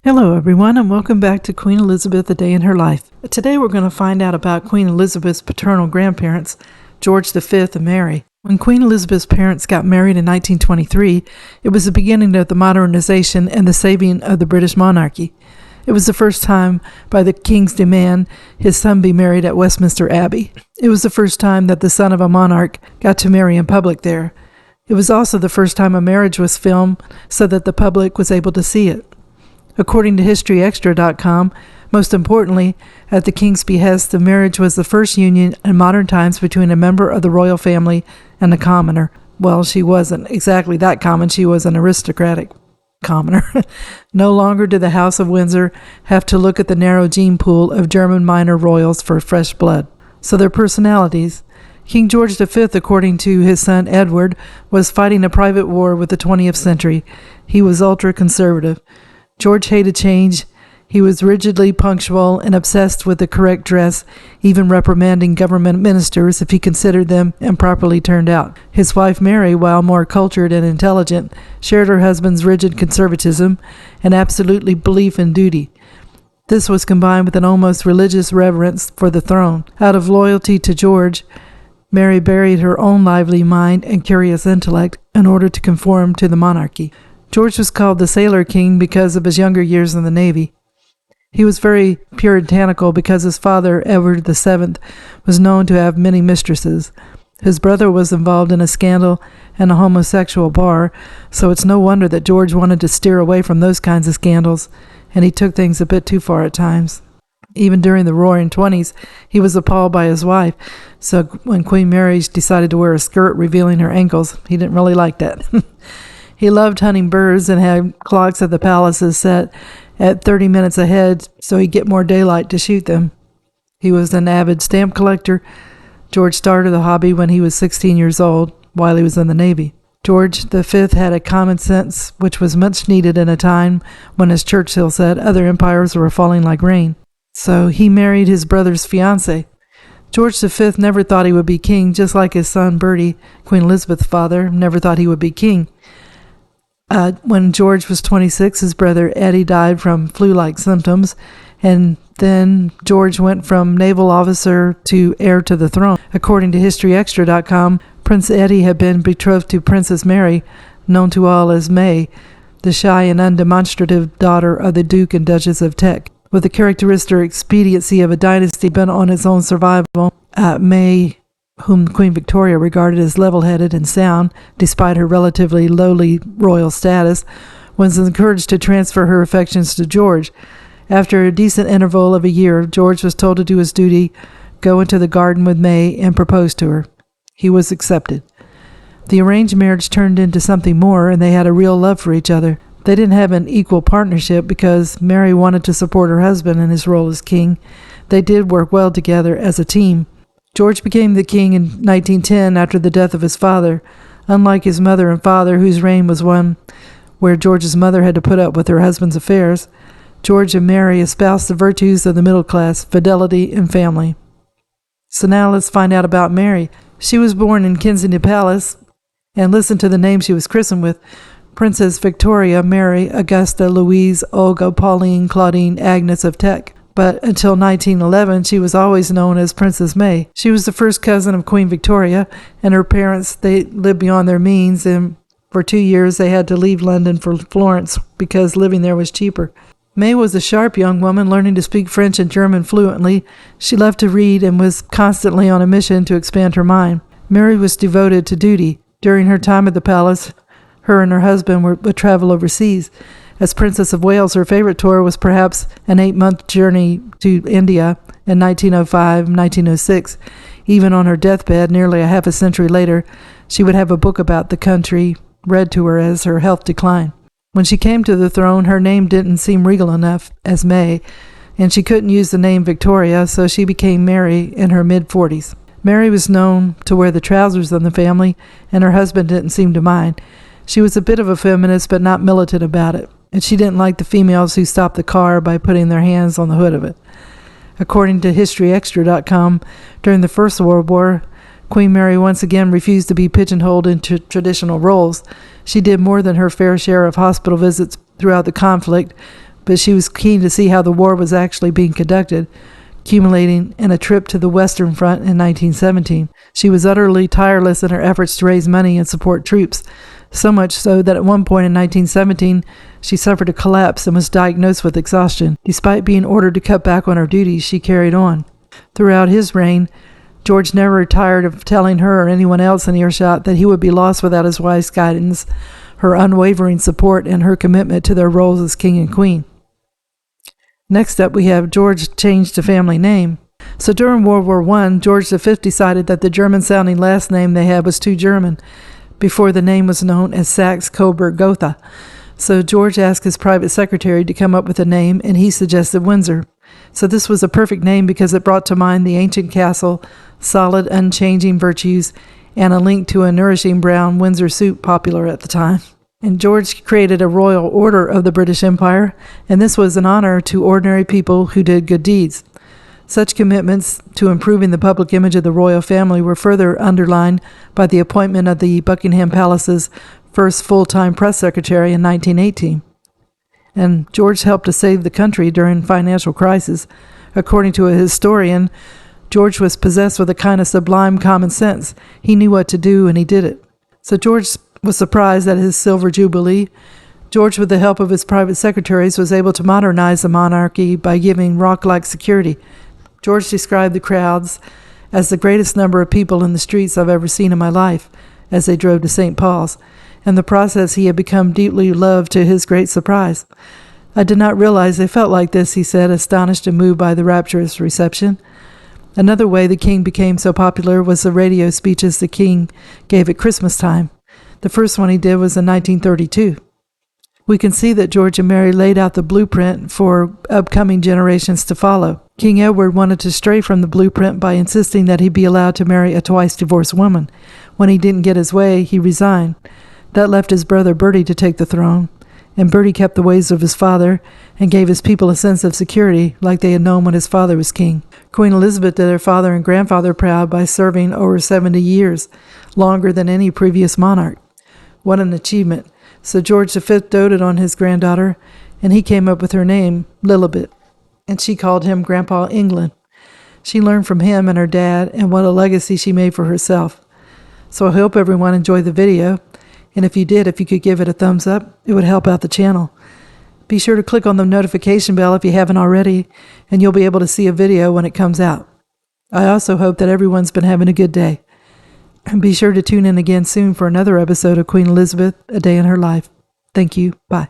Hello everyone, and welcome back to Queen Elizabeth, A Day in Her Life. Today we're going to find out about Queen Elizabeth's paternal grandparents, George V and Mary. When Queen Elizabeth's parents got married in 1923, it was the beginning of the modernization and the saving of the British monarchy. It was the first time, by the King's demand, his son be married at Westminster Abbey. It was the first time that the son of a monarch got to marry in public there. It was also the first time a marriage was filmed so that the public was able to see it. According to HistoryExtra.com, most importantly, at the king's behest, the marriage was the first union in modern times between a member of the royal family and a commoner. Well, she wasn't exactly that common. She was an aristocratic commoner. No longer did the House of Windsor have to look at the narrow gene pool of German minor royals for fresh blood. So their personalities. King George V, according to his son Edward, was fighting a private war with the 20th century. He was ultra-conservative. George hated change. He was rigidly punctual and obsessed with the correct dress, even reprimanding government ministers if he considered them improperly turned out. His wife Mary, while more cultured and intelligent, shared her husband's rigid conservatism and absolutely belief in duty. This was combined with an almost religious reverence for the throne. Out of loyalty to George, Mary buried her own lively mind and curious intellect in order to conform to the monarchy. George was called the Sailor King because of his younger years in the Navy. He was very puritanical because his father, Edward VII, was known to have many mistresses. His brother was involved in a scandal and a homosexual bar, so it's no wonder that George wanted to steer away from those kinds of scandals, and he took things a bit too far at times. Even during the Roaring Twenties, he was appalled by his wife, so when Queen Mary decided to wear a skirt revealing her ankles, he didn't really like that. He loved hunting birds and had clocks at the palaces set at 30 minutes ahead so he'd get more daylight to shoot them. He was an avid stamp collector. George started the hobby when he was 16 years old while he was in the Navy. George V had a common sense which was much needed in a time when, as Churchill said, other empires were falling like rain. So he married his brother's fiancée. George V never thought he would be king, just like his son Bertie, Queen Elizabeth's father, never thought he would be king. When George was 26, his brother Eddie died from flu-like symptoms, and then George went from naval officer to heir to the throne. According to HistoryExtra.com, Prince Eddie had been betrothed to Princess Mary, known to all as May, the shy and undemonstrative daughter of the Duke and Duchess of TECK. With the characteristic expediency of a dynasty bent on its own survival, May, whom Queen Victoria regarded as level-headed and sound, despite her relatively lowly royal status, was encouraged to transfer her affections to George. After a decent interval of a year, George was told to do his duty, go into the garden with May, and propose to her. He was accepted. The arranged marriage turned into something more, and they had a real love for each other. They didn't have an equal partnership because Mary wanted to support her husband in his role as king. They did work well together as a team. George became the king in 1910 after the death of his father. Unlike his mother and father, whose reign was one where George's mother had to put up with her husband's affairs, George and Mary espoused the virtues of the middle class, fidelity, and family. So now let's find out about Mary. She was born in Kensington Palace, and listen to the name she was christened with: Princess Victoria Mary Augusta Louise Olga Pauline Claudine Agnes of TECK. But until 1911, she was always known as Princess May. She was the first cousin of Queen Victoria, and her parents, they lived beyond their means, and for 2 years they had to leave London for Florence because living there was cheaper. May was a sharp young woman learning to speak French and German fluently. She loved to read and was constantly on a mission to expand her mind. Mary was devoted to duty. During her time at the palace, her and her husband would travel overseas. As Princess of Wales, her favorite tour was perhaps an 8-month journey to India in 1905-1906. Even on her deathbed, nearly a half a century later, she would have a book about the country read to her as her health declined. When she came to the throne, her name didn't seem regal enough as May, and she couldn't use the name Victoria, so she became Mary in her mid-40s. Mary was known to wear the trousers in the family, and her husband didn't seem to mind. She was a bit of a feminist, but not militant about it, and she didn't like the females who stopped the car by putting their hands on the hood of it. According to HistoryExtra.com, during the First World War, Queen Mary once again refused to be pigeonholed into traditional roles. She did more than her fair share of hospital visits throughout the conflict, but she was keen to see how the war was actually being conducted, culminating in a trip to the Western Front in 1917. She was utterly tireless in her efforts to raise money and support troops, so much so that at one point in 1917, she suffered a collapse and was diagnosed with exhaustion. Despite being ordered to cut back on her duties, she carried on. Throughout his reign, George never tired of telling her or anyone else in earshot that he would be lost without his wife's guidance, her unwavering support, and her commitment to their roles as king and queen. Next up, we have George changed the family name. So during World War I, George V decided that the German-sounding last name they had was too German, before the name was known as Saxe-Coburg-Gotha. So George asked his private secretary to come up with a name, and he suggested Windsor. So this was a perfect name because it brought to mind the ancient castle, solid, unchanging virtues, and a link to a nourishing brown Windsor soup popular at the time. And George created a royal order of the British Empire, and this was an honor to ordinary people who did good deeds. Such commitments to improving the public image of the royal family were further underlined by the appointment of the Buckingham Palace's first full-time press secretary in 1918. And George helped to save the country during financial crisis. According to a historian, George was possessed with a kind of sublime common sense. He knew what to do, and he did it. So George was surprised at his silver jubilee. George, with the help of his private secretaries, was able to modernize the monarchy by giving rock-like security. George described the crowds as the greatest number of people in the streets I've ever seen in my life as they drove to St. Paul's. In the process, he had become deeply loved to his great surprise. I did not realize they felt like this, he said, astonished and moved by the rapturous reception. Another way the king became so popular was the radio speeches the king gave at Christmas time. The first one he did was in 1932. We can see that George and Mary laid out the blueprint for upcoming generations to follow. King Edward wanted to stray from the blueprint by insisting that he be allowed to marry a twice-divorced woman. When he didn't get his way, he resigned. That left his brother Bertie to take the throne, and Bertie kept the ways of his father and gave his people a sense of security like they had known when his father was king. Queen Elizabeth did her father and grandfather proud by serving over 70 years, longer than any previous monarch. What an achievement. So George V doted on his granddaughter, and he came up with her name, Lilibet, and she called him Grandpa England. She learned from him and her dad, and what a legacy she made for herself. So I hope everyone enjoyed the video, and if you did, if you could give it a thumbs up, it would help out the channel. Be sure to click on the notification bell if you haven't already, and you'll be able to see a video when it comes out. I also hope that everyone's been having a good day. And be sure to tune in again soon for another episode of Queen Elizabeth, A Day in Her Life. Thank you. Bye.